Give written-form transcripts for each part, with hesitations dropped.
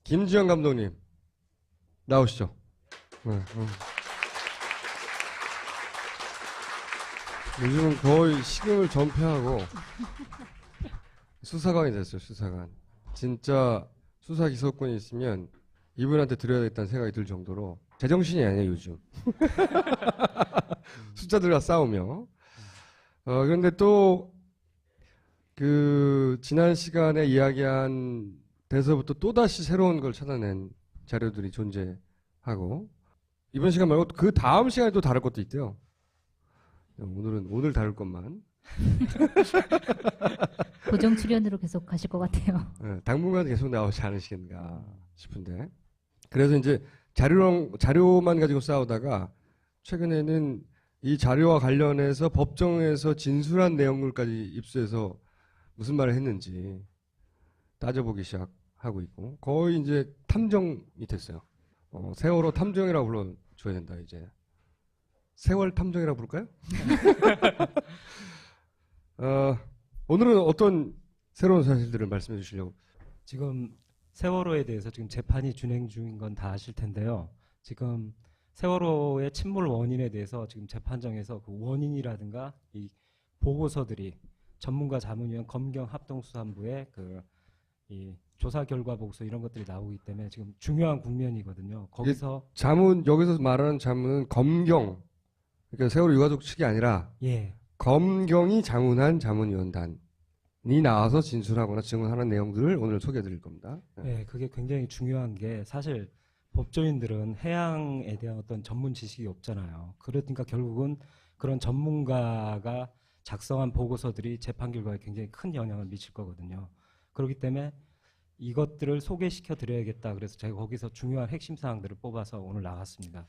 김지현 감독님 나오시죠. 요즘은 거의 식음을 전폐하고 수사관이 됐어요. 수사관. 진짜 수사 기소권이 있으면 이분한테 드려야겠다는 생각이 들 정도로 제정신이 아니에요 요즘. 숫자들과 싸우며. 그런데 또 그 지난 시간에 이야기한 데서부터 또다시 새로운 걸 찾아낸 자료들이 존재하고 이번 시간 말고 그 다음 시간에 또 다를 것도 있대요. 오늘 다룰 것만. 고정 출연으로 계속 가실 것 같아요. 네, 당분간 계속 나오지 않으시겠는가 싶은데. 그래서 이제 자료만 가지고 싸우다가 최근에는 이 자료와 관련해서 법정에서 진술한 내용들까지 입수해서 무슨 말을 했는지 따져보기 시작하고 있고 거의 이제 탐정이 됐어요. 세월호 탐정이라고 불러줘야 된다 이제. 세월 탐정이라고 부를까요? 오늘은 어떤 새로운 사실들을 말씀해 주시려고? 지금 세월호에 대해서 지금 재판이 진행 중인 건 다 아실 텐데요. 지금 세월호의 침몰 원인에 대해서 지금 재판정에서 그 원인이라든가 이 보고서들이 전문가 자문위원 검경 합동수사본부의 이 조사 결과 보고서 이런 것들이 나오기 때문에 지금 중요한 국면이거든요. 거기서 여기서 말하는 자문은 검경, 그러니까 세월호 유가족 측이 아니라 예. 검경이 자문한 자문위원단이 나와서 진술하거나 증언하는 내용들을 오늘 소개해드릴 겁니다. 네, 그게 굉장히 중요한 게 사실 법조인들은 해양에 대한 어떤 전문 지식이 없잖아요. 그러니까 결국은 그런 전문가가 작성한 보고서들이 재판 결과에 굉장히 큰 영향을 미칠 거거든요. 그렇기 때문에 이것들을 소개시켜 드려야겠다. 그래서 제가 거기서 중요한 핵심 사항들을 뽑아서 오늘 나갔습니다.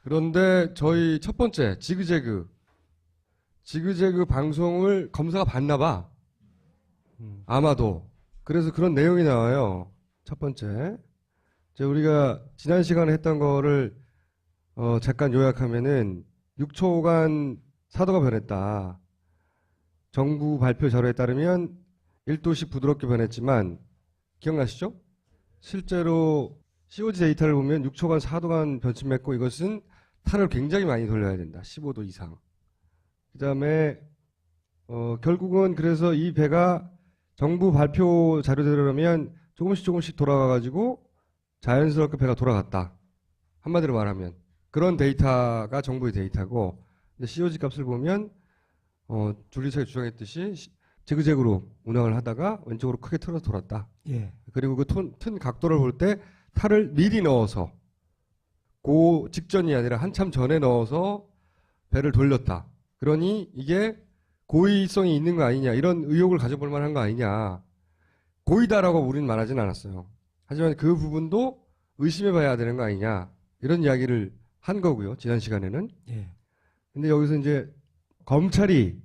그런데 저희 첫 번째 지그재그 방송을 검사가 봤나 봐. 아마도. 그래서 그런 내용이 나와요. 첫 번째. 우리가 지난 시간에 했던 거를 잠깐 요약하면은 6초간 사도가 변했다. 정부 발표 자료에 따르면 1도씩 부드럽게 변했지만 기억나시죠? 실제로 COG 데이터를 보면 6초간 4도간 변침했고 이것은 탈을 굉장히 많이 돌려야 된다. 15도 이상. 그 다음에 결국은 그래서 이 배가 정부 발표 자료대로라면 조금씩 돌아가가지고 자연스럽게 배가 돌아갔다. 한마디로 말하면 그런 데이터가 정부의 데이터고 COG 값을 보면 줄리차가 주장했듯이 지그재그로 운항을 하다가 왼쪽으로 크게 틀어서 돌았다. 예. 그리고 그 튼 각도를 볼 때 탈을 미리 넣어서 그 직전이 아니라 한참 전에 넣어서 배를 돌렸다. 그러니 이게 고의성이 있는 거 아니냐 이런 의혹을 가져볼 만한 거 아니냐. 고의다라고 우리는 말하진 않았어요. 하지만 그 부분도 의심해 봐야 되는 거 아니냐 이런 이야기를 한 거고요. 지난 시간에는. 예. 근데 여기서 이제 검찰이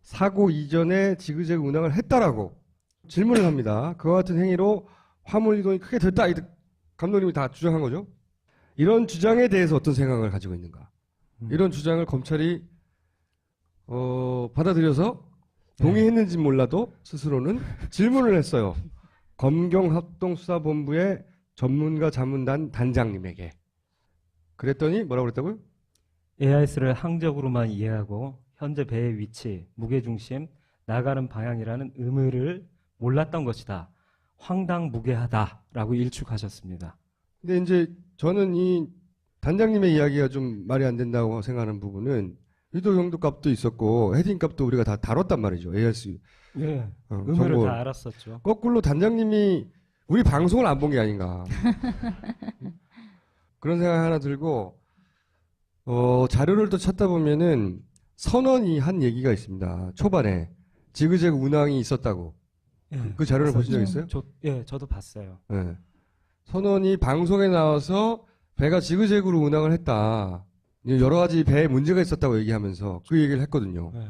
사고 이전에 지그재그 운항을 했다라고 질문을 합니다. 그와 같은 행위로 화물 이동이 크게 됐다. 감독님이 다 주장한 거죠. 이런 주장에 대해서 어떤 생각을 가지고 있는가. 이런 주장을 검찰이 받아들여서 동의했는지 몰라도 스스로는 질문을 했어요. 검경합동수사본부의 전문가 자문단 단장님에게. 그랬더니 뭐라고 그랬다고요? AIS를 항적으로만 이해하고 현재 배의 위치, 무게중심, 나가는 방향이라는 의미를 몰랐던 것이다. 황당무계하다라고 일축하셨습니다. 근데 이제 저는 이 단장님의 이야기가 좀 말이 안 된다고 생각하는 부분은 유도 용도 값도 있었고 헤딩 값도 우리가 다 다뤘단 말이죠. AIS. 예. 의미를 다 알았었죠. 거꾸로 단장님이 우리 방송을 안 본 게 아닌가. 그런 생각 하나 들고 자료를 또 찾다 보면은 선원이 한 얘기가 있습니다. 초반에 지그재그 운항이 있었다고. 예. 그 자료를 보신 적 있어요? 예, 저도 봤어요. 네. 선원이 방송에 나와서 배가 지그재그로 운항을 했다. 여러 가지 배에 문제가 있었다고 얘기하면서 그 얘기를 했거든요. 예.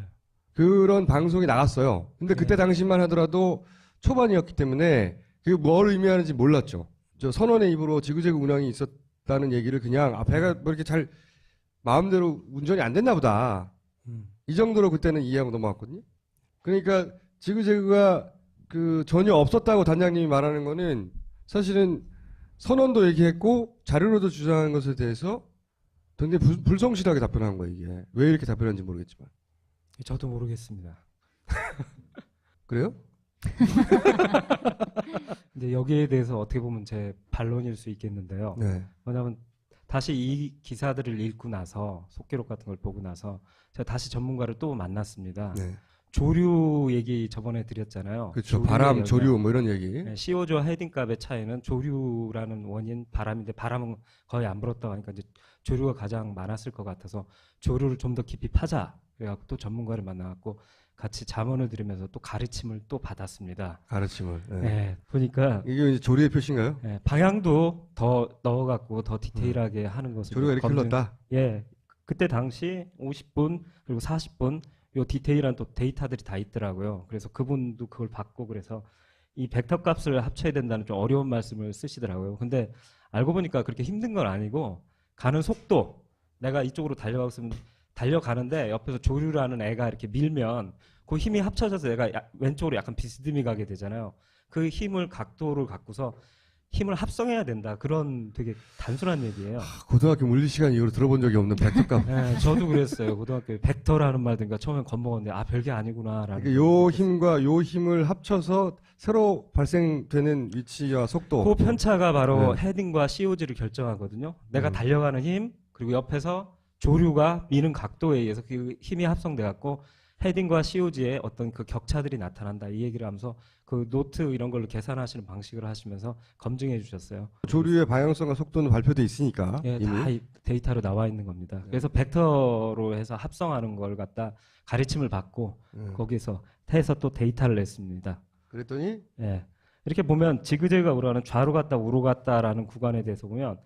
그런 방송이 나갔어요. 근데 그때 당시만 하더라도 초반이었기 때문에 그게 뭘 의미하는지 몰랐죠. 저 선원의 입으로 지그재그 운항이 있었다는 얘기를 그냥 배가 뭐 이렇게 잘 마음대로 운전이 안 됐나 보다. 이 정도로 그때는 이해하고 넘어갔거든요. 그러니까 지그재그가 전혀 없었다고 단장님이 말하는 거는 사실은 선언도 얘기했고 자료로도 주장한 것에 대해서 굉장히 불성실하게 답변한 거예요. 이게 왜 이렇게 답변했는지 모르겠지만. 저도 모르겠습니다. 그래요? 근데 여기에 대해서 어떻게 보면 제 반론일 수 있겠는데요. 네. 왜냐하면 다시 이 기사들을 읽고 나서 속기록 같은 걸 보고 나서 제가 다시 전문가를 또 만났습니다. 네. 조류 얘기 저번에 드렸잖아요. 그렇죠. 조류의 바람, 영향. 조류 뭐 이런 얘기. 네, CO2와 헤딩값의 차이는 조류라는 원인 바람인데 바람은 거의 안 불었다고 하니까 이제 조류가 가장 많았을 것 같아서 조류를 좀 더 깊이 파자. 그래갖고 또 전문가를 만나갖고 같이 자문을 들으면서 또 가르침을 또 받았습니다. 가르침을. 네. 네, 보니까 이게 이제 조류의 표시인가요? 네, 방향도 더 넣어갖고 더 디테일하게 하는 것을 조류가 이렇게 검증- 흘렀다. 예, 그때 당시 50분 그리고 40분 요 디테일한 또 데이터들이 다 있더라고요. 그래서 그분도 그걸 받고 그래서 이 벡터 값을 합쳐야 된다는 좀 어려운 말씀을 쓰시더라고요. 근데 알고 보니까 그렇게 힘든 건 아니고 가는 속도 내가 이쪽으로 달려가고 있으면 달려가는데 옆에서 조류라는 애가 이렇게 밀면 그 힘이 합쳐져서 내가 왼쪽으로 약간 비스듬히 가게 되잖아요. 그 힘을 각도를 갖고서 힘을 합성해야 된다. 그런 되게 단순한 얘기예요. 고등학교 물리 시간 이후로 들어본 적이 없는 벡터값. 네, 저도 그랬어요. 고등학교 벡터라는 말 듣니까 처음엔 겁먹었는데 아 별게 아니구나라는. 그러니까 요 힘과 요 힘을 합쳐서 새로 발생되는 위치와 속도. 그 편차가 바로 네. 헤딩과 COG를 결정하거든요. 내가 음. 달려가는 힘 그리고 옆에서 조류가 미는 각도에 의해서 그 힘이 합성돼 갖고 헤딩과 COG의 어떤 그 격차들이 나타난다. 이 얘기를 하면서 그 노트 이런 걸로 계산하시는 방식을 하시면서 검증해 주셨어요. 조류의 방향성과 속도는 발표돼 있으니까 예, 이미. 다 데이터로 나와 있는 겁니다. 그래서 벡터로 해서 합성하는 걸 갖다 가르침을 받고 네. 거기서 해서 또 데이터를 냈습니다. 그랬더니 예. 이렇게 보면 지그재그가 우러가는 좌로 갔다 우로 갔다라는 구간에 대해서 보면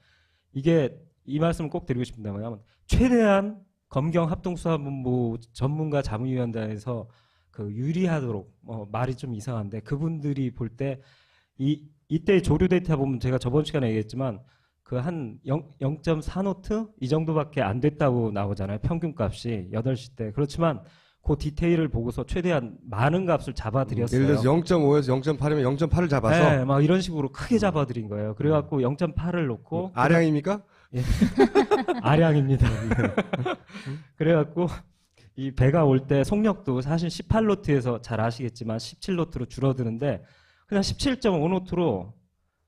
이게 이 말씀을 꼭 드리고 싶은데 뭐냐면 최대한 검경합동수사본부 전문가 자문위원단에서 그 유리하도록 말이 좀 이상한데 그분들이 볼 때 이때 조류 데이터 보면 제가 저번 시간에 얘기했지만 그 한 0.4노트 이 정도밖에 안 됐다고 나오잖아요. 평균값이 8시 때. 그렇지만 그 디테일을 보고서 최대한 많은 값을 잡아드렸어요. 예를 들어서 0.5에서 0.8이면 0.8을 잡아서 네, 막 이런 식으로 크게 잡아드린 거예요. 그래갖고 0.8을 놓고 아량입니까? 아량입니다. 그래갖고 이 배가 올 때 속력도 사실 18노트에서 잘 아시겠지만 17노트로 줄어드는데 그냥 17.5노트로 또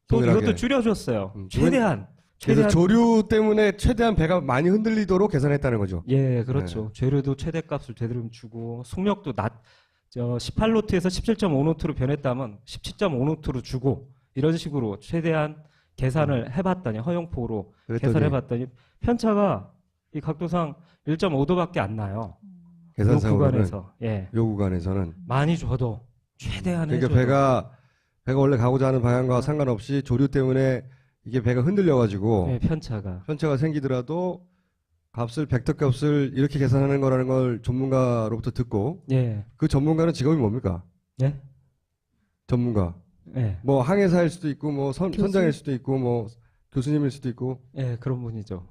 동일하게. 이것도 줄여줬어요. 음, 최대한. 그래서 조류 때문에 최대한 배가 많이 흔들리도록 계산했다는 거죠. 예, 그렇죠. 재료도 최대값을 제대로 주고 속력도 18노트에서 17.5노트로 변했다면 17.5노트로 주고 이런 식으로 최대한 계산을 해봤더니 허용폭으로 그랬더니 계산해봤더니 편차가 이 각도상 1.5도밖에 안 나요. 이 계산상으로는 구간에서 예 요 구간에서는 많이 줘도 최대한 그러니까 해줘도 배가 원래 가고자 하는 방향과 상관없이 조류 때문에 이게 배가 흔들려가지고 예, 편차가 편차가 생기더라도 벡터 값을 이렇게 계산하는 거라는 걸 전문가로부터 듣고 예 그 전문가는 직업이 뭡니까? 예? 전문가. 예, 뭐 항해사일 수도 있고 뭐 교수? 선장일 수도 있고 뭐 교수님일 수도 있고 예, 그런 분이죠.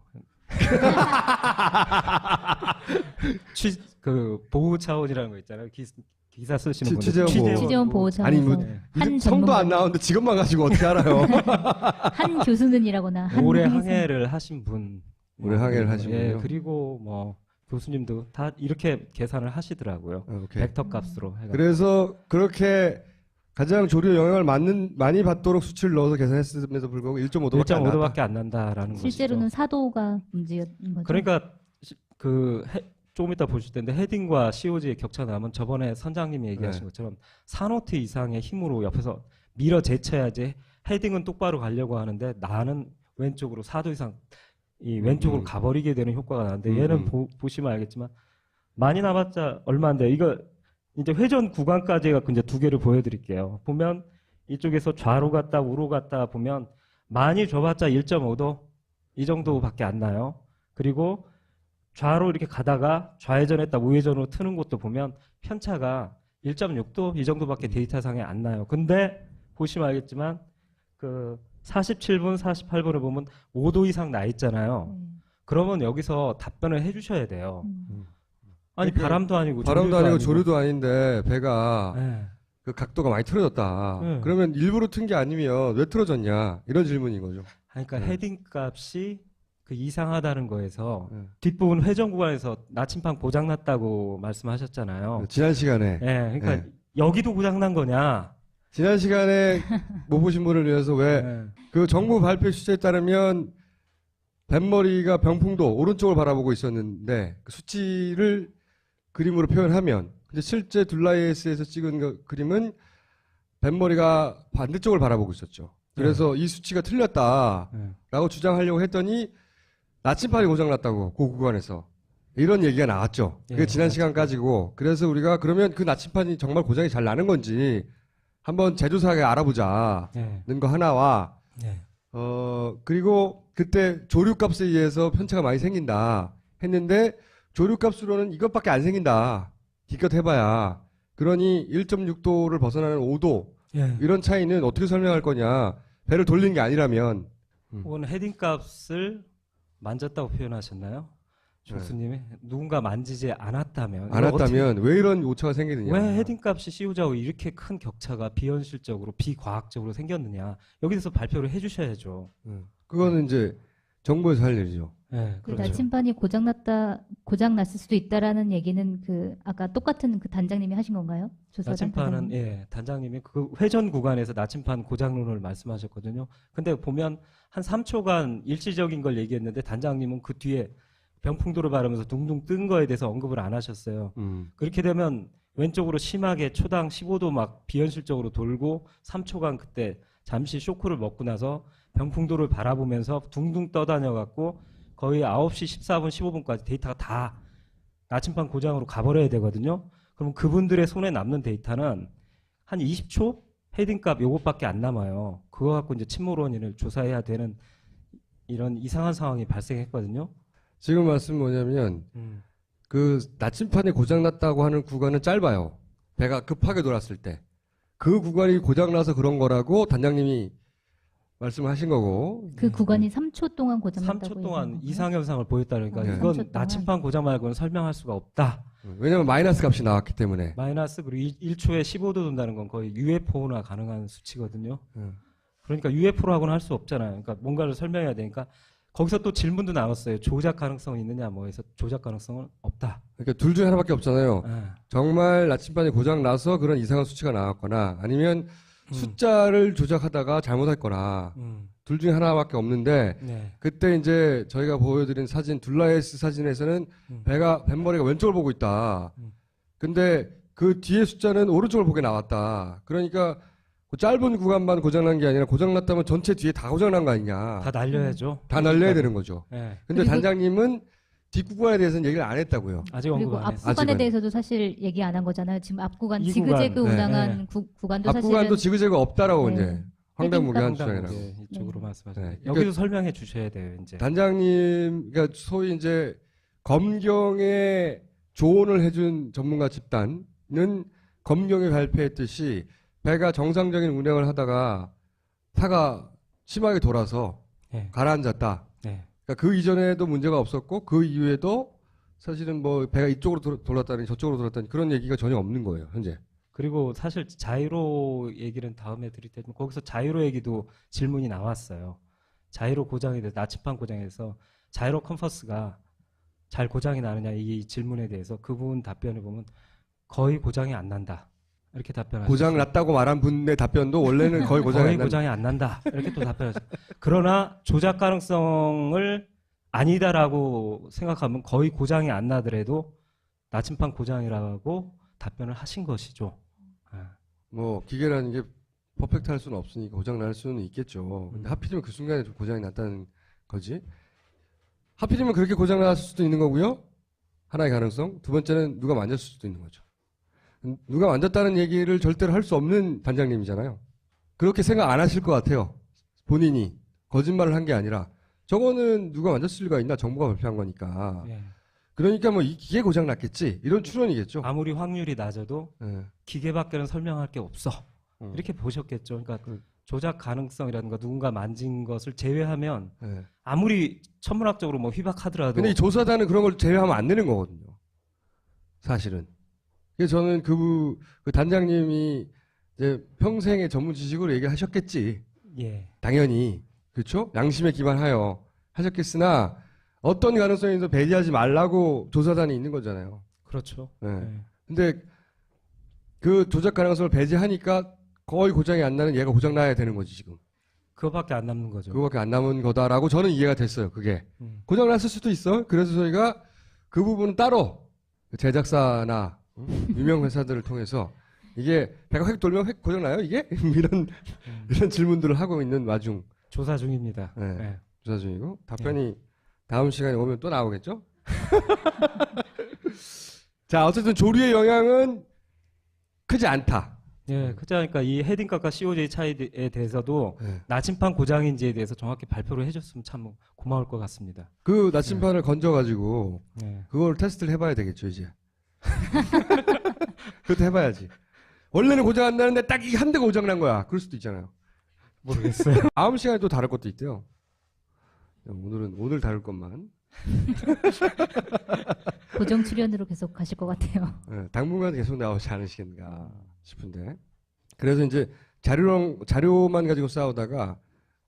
그 보호 차원이라는 거 있잖아요. 기사 쓰시는 분들. 취재원 보호. 취재원 보호 아니, 차원에서 뭐, 한 이름 성도 전문가, 안 나오는데 직업만 가지고 어떻게 알아요? 한 교수는이라거나 한 오래 항해사. 항해를 하신 분. 오래 항해를 하신 예, 분이요? 그리고 뭐 교수님도 다 이렇게 계산을 하시더라고요. 오케이. 벡터 값으로 해가지고. 그래서 그렇게 가장 조류에 영향을 많이 받도록 수치를 넣어서 계산했음에도 불구하고 1.5도밖에 안 1.5도밖에 안 난다라는 실제로는 것이죠. 4도가 문제인 거죠. 그러니까 조금 이따 보실 텐데 헤딩과 COG의 격차 나면 저번에 선장님이 얘기하신 네. 것처럼 4노트 이상의 힘으로 옆에서 밀어 제쳐야지 헤딩은 똑바로 가려고 하는데 나는 왼쪽으로 4도 이상 이 왼쪽으로 가버리게 되는 효과가 나는데 얘는 보시면 알겠지만 많이 남았자 얼마인데 이거 이제 회전 구간까지 해갖고 이제 두 개를 보여드릴게요. 보면 이쪽에서 좌로 갔다 우로 갔다 보면 많이 줘봤자 1.5도 이 정도밖에 안 나요. 그리고 좌로 이렇게 가다가 좌회전했다 우회전으로 트는 곳도 보면 편차가 1.6도 이 정도밖에 데이터상에 안 나요. 근데 보시면 알겠지만 그 47분, 48분을 보면 5도 이상 나 있잖아요. 그러면 여기서 답변을 해주셔야 돼요. 아니 그러니까 바람도 아니고 바람도 조류도 아니고 조류도 아닌데 배가 네. 그 각도가 많이 틀어졌다. 네. 그러면 일부러 튼 게 아니면 왜 틀어졌냐 이런 질문인 거죠. 그러니까 네. 헤딩 값이 그 이상하다는 거에서 네. 뒷부분 회전 구간에서 나침판 고장났다고 말씀하셨잖아요. 지난 시간에 예, 그러니까 네. 여기도 고장난 거냐? 지난 시간에 못 보신 분을 위해서 왜 그 정부 발표 수치에 따르면 뱃머리가 병풍도 오른쪽을 바라보고 있었는데 그 수치를 그림으로 표현하면 근데 실제 둘라이에스에서 찍은 그 그림은 뱃머리가 반대쪽을 바라보고 있었죠. 그래서 이 수치가 틀렸다라고 주장하려고 했더니 나침판이 고장났다고 그 구간에서 이런 얘기가 나왔죠. 그게 예, 지난 맞습니다. 시간까지고 그래서 우리가 그러면 그 나침판이 정말 고장이 잘 나는 건지 한번 제조사하게 알아보자는 예, 거 하나와 예, 그리고 그때 조류값에 의해서 편차가 많이 생긴다 했는데 조류값으로는 이것밖에 안 생긴다. 기껏 해봐야. 그러니 1.6도를 벗어나는 5도 예. 이런 차이는 어떻게 설명할 거냐. 배를 돌린 게 아니라면 혹은 헤딩 값을 만졌다고 표현하셨나요? 교수님이 누군가 만지지 않았다면 안 왔다면 왜 이런 오차가 생기느냐. 왜 헤딩 값이 CU자하고 이렇게 큰 격차가 비현실적으로 비과학적으로 생겼느냐 여기 대해서 발표를 해주셔야죠. 그거는 이제 정부에서 할 일이죠. 네, 그 그렇죠. 나침반이 고장났을 수도 있다라는 얘기는 그 아까 똑같은 그 단장님이 하신 건가요? 나침판은 예, 단장님이 그 회전 구간에서 나침판 고장론을 말씀하셨거든요. 근데 보면 한 3초간 일시적인 걸 얘기했는데 단장님은 그 뒤에 병풍도를 바르면서 둥둥 뜬 거에 대해서 언급을 안 하셨어요. 그렇게 되면 왼쪽으로 심하게 초당 15도 막 비현실적으로 돌고 3초간 그때 잠시 쇼크를 먹고 나서 병풍도를 바라보면서 둥둥 떠다녀 갖고 거의 9시 14분 15분까지 데이터가 다 나침반 고장으로 가버려야 되거든요. 그럼 그분들의 손에 남는 데이터는 한 20초 헤딩값 요것밖에 안 남아요. 그거 갖고 이제 침몰 원인을 조사해야 되는 이런 이상한 상황이 발생했거든요. 지금 말씀 뭐냐면 그 나침판이 고장났다고 하는 구간은 짧아요. 배가 급하게 돌았을 때. 그 구간이 고장나서 그런 거라고 단장님이 말씀하신 거고. 그 구간이 3초 동안 고장났다고 3초 얘기한 동안 건가요? 이상 현상을 보였다니까 아, 이건 3초 동안. 나침반 고장 말고는 설명할 수가 없다. 왜냐면 마이너스 값이 나왔기 때문에. 마이너스 그리고 1초에 15도 돈다는 건 거의 UFO나 가능한 수치거든요. 그러니까 UFO라고는 할 수 없잖아요. 그러니까 뭔가를 설명해야 되니까 거기서 또 질문도 나왔어요. 조작 가능성이 있느냐 뭐 해서 조작 가능성은 없다. 그러니까 둘 중에 하나밖에 없잖아요. 예. 정말 나침반이 고장 나서 그런 이상한 수치가 나왔거나 아니면 숫자를 조작하다가 잘못했거나 둘 중에 하나밖에 없는데 네. 그때 이제 저희가 보여드린 사진 둘라에스 사진에서는 뱃머리가 왼쪽을 보고 있다. 근데 그 뒤에 숫자는 오른쪽을 보게 나왔다. 그러니까 그 짧은 구간만 고장난 게 아니라 고장났다면 전체 뒤에 다 고장난 거 아니냐. 다 날려야죠. 다 날려야 되는 거죠. 예. 근데 그리고- 단장님은 뒷구간에 대해서는 얘기를 안 했다고요. 아직 그리고 언급 안 했어요. 앞구간에 아직은. 대해서도 사실 얘기 안 한 거잖아요. 지금 앞구간 이 지그재그 구간, 운항한 네. 구간도 앞구간도 사실은 지그재그 없다라고 네. 이제 황당무계한 헤딩값- 주장이라고. 네, 이쪽으로 네. 말씀하셨어요. 네. 여기도 설명해 주셔야 돼요. 이제. 단장님, 그러니까 소위 이제 검경에 조언을 해준 전문가 집단은 검경이 발표했듯이 배가 정상적인 운행을 하다가 타가 심하게 돌아서 네. 가라앉았다. 네. 그러니까 그 이전에도 문제가 없었고 그 이후에도 사실은 뭐 배가 이쪽으로 돌았다니 저쪽으로 돌았다니 그런 얘기가 전혀 없는 거예요, 현재. 그리고 사실 자이로 얘기는 다음에 드릴 테지만 거기서 자이로 얘기도 질문이 나왔어요. 자이로 고장에 대해서 나침반 고장에 대해서 자이로 컴퍼스가 잘 고장이 나느냐 이 질문에 대해서 그분 답변을 보면 거의 고장이 안 난다. 이렇게 답변하셨어요. 고장 났다고 말한 분의 답변도 원래는 거의 고장이 거의 안 난. 고장이 안 난다. 이렇게 또 답변하셨어요. 그러나 조작 가능성을 아니다라고 생각하면 거의 고장이 안 나더라도 나침반 고장이라고 답변을 하신 것이죠. 뭐 기계라는 게 퍼펙트할 수는 없으니까 고장 날 수는 있겠죠. 근데 하필이면 그 순간에 좀 고장이 났다는 거지. 하필이면 그렇게 고장 났을 수도 있는 거고요. 하나의 가능성. 두 번째는 누가 만졌을 수도 있는 거죠. 누가 만졌다는 얘기를 절대로 할 수 없는 단장님이잖아요. 그렇게 생각 안 하실 것 같아요. 본인이 거짓말을 한 게 아니라 저거는 누가 만졌을 리가 있나 정부가 발표한 거니까. 예. 그러니까 뭐 이 기계 고장 났겠지 이런 추론이겠죠. 아무리 확률이 낮아도 예. 기계밖에는 설명할 게 없어. 음. 이렇게 보셨겠죠. 그러니까 조작 가능성이라든가 누군가 만진 것을 제외하면 예. 아무리 천문학적으로 뭐 희박하더라도 근데 이 조사단은 그런 걸 제외하면 안 되는 거거든요. 사실은. 그래서 저는 그 단장님이 이제 평생의 전문 지식으로 얘기하셨겠지. 예. 당연히. 그렇죠? 양심에 기반하여 하셨겠으나 어떤 가능성에서 배제하지 말라고 조사단이 있는 거잖아요. 그렇죠. 네. 예. 근데 그 조작 가능성을 배제하니까 거의 고장이 안 나는 얘가 고장 나야 되는 거지 지금. 그거밖에 안 남는 거죠. 그거밖에 안 남은 거다라고 저는 이해가 됐어요. 그게 고장 났을 수도 있어. 그래서 저희가 그 부분은 따로 제작사나 유명 회사들을 통해서 이게 배가 획 돌면 획 고장 나요 이게 이런 질문들을 하고 있는 와중 조사 중입니다. 네. 예. 조사 중이고 답변이 다음 시간에 오면 또 나오겠죠? 자 어쨌든 조류의 영향은 크지 않다. 예, 그러니까 이 헤딩값과 COJ 차이에 대해서도 네. 나침판 고장인지에 대해서 정확히 발표를 해줬으면 참 고마울 것 같습니다. 그 나침판을 건져가지고 예. 그걸 테스트를 해봐야 되겠죠 이제. 그것도 해봐야지. 원래는 고장 안 나는데 딱 이 한 대가 고장 난 거야. 그럴 수도 있잖아요. 모르겠어요. 다음 시간에 또 다룰 것도 있대요. 오늘 다룰 것만. 고정 출연으로 계속 가실 것 같아요. 네, 당분간 계속 나오지 않으시겠는가 싶은데. 그래서 이제 자료만 가지고 싸우다가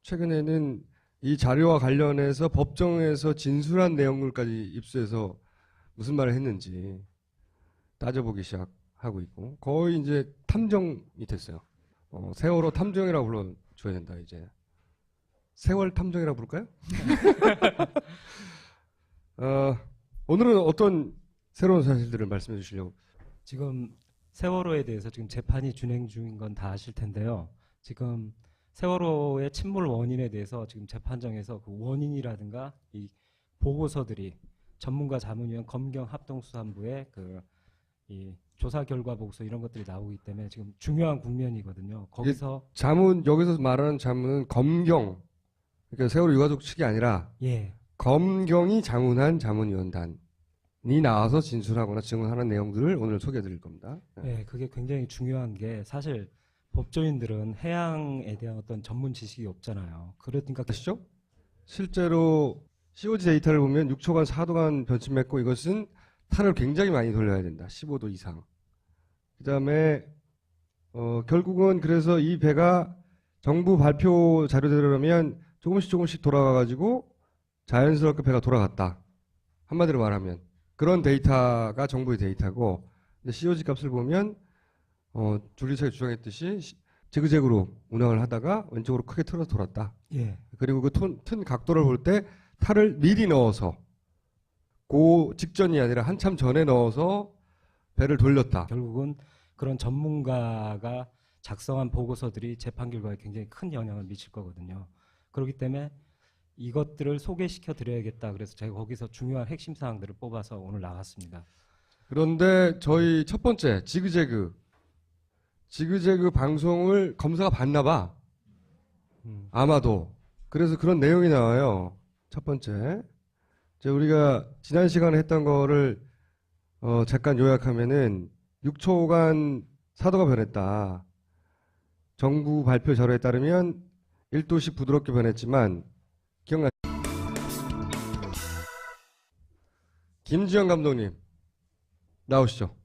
최근에는 이 자료와 관련해서 법정에서 진술한 내용물까지 입수해서 무슨 말을 했는지 따져보기 시작하고 있고 거의 이제 탐정이 됐어요. 세월호 탐정이라고 불러줘야 된다 이제. 세월 탐정이라고 부를까요? 오늘은 어떤 새로운 사실들을 말씀해 주시려고? 지금 세월호에 대해서 지금 재판이 진행 중인 건 다 아실 텐데요. 지금 세월호의 침몰 원인에 대해서 지금 재판정에서 그 원인이라든가 이 보고서들이 전문가 자문위원 검경 합동수사본부의 이 조사 결과 보고서 이런 것들이 나오기 때문에 지금 중요한 국면이거든요. 거기서 여기서 말하는 자문은 검경, 그러니까 세월호 유가족 측이 아니라 예, 검경이 자문한 자문위원단이 나와서 진술하거나 증언하는 내용들을 오늘 소개해 드릴 겁니다. 예, 그게 굉장히 중요한 게 사실 법조인들은 해양에 대한 어떤 전문 지식이 없잖아요. 그러니까 아시죠? 실제로 COG 데이터를 보면 6초간 4도간 변침 맺고 이것은 탄을 굉장히 많이 돌려야 된다. 15도 이상. 그 다음에 결국은 그래서 이 배가 정부 발표 자료대로라면 조금씩 돌아가가지고 자연스럽게 배가 돌아갔다. 한마디로 말하면 그런 데이터가 정부의 데이터고, 근데 COG 값을 보면 줄리차가 주장했듯이 지그재그로 운항을 하다가 왼쪽으로 크게 틀어서 돌았다. 예, 그리고 그 튼 각도를 볼 때 탈을 미리 넣어서 그 직전이 아니라 한참 전에 넣어서 배를 돌렸다. 결국은 그런 전문가가 작성한 보고서들이 재판 결과에 굉장히 큰 영향을 미칠 거거든요. 그렇기 때문에 이것들을 소개시켜 드려야겠다. 그래서 제가 거기서 중요한 핵심 사항들을 뽑아서 오늘 나왔습니다. 그런데 저희 첫 번째 지그재그 방송을 검사가 봤나 봐. 아마도. 그래서 그런 내용이 나와요. 첫 번째. 우리가 지난 시간에 했던 거를 잠깐 요약하면은 6초간 사도가 변했다. 정부 발표 자료에 따르면 1도씩 부드럽게 변했지만 기억나? 김지영 감독님 나오시죠.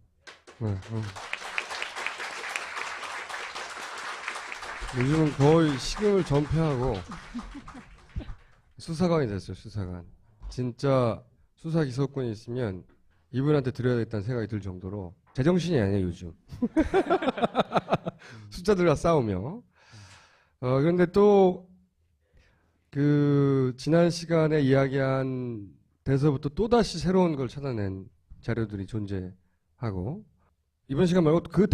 요즘은 거의 식음을 전폐하고 수사관이 됐어요. 수사관. 진짜 수사 기소권이 있으면 이분한테 드려야겠다는 생각이 들 정도로 제정신이 아니에요 요즘. 숫자들과 싸우며. 그런데 또 지난 시간에 이야기한 데서부터 또다시 새로운 걸 찾아낸 자료들이 존재하고, 이번 시간 말고 그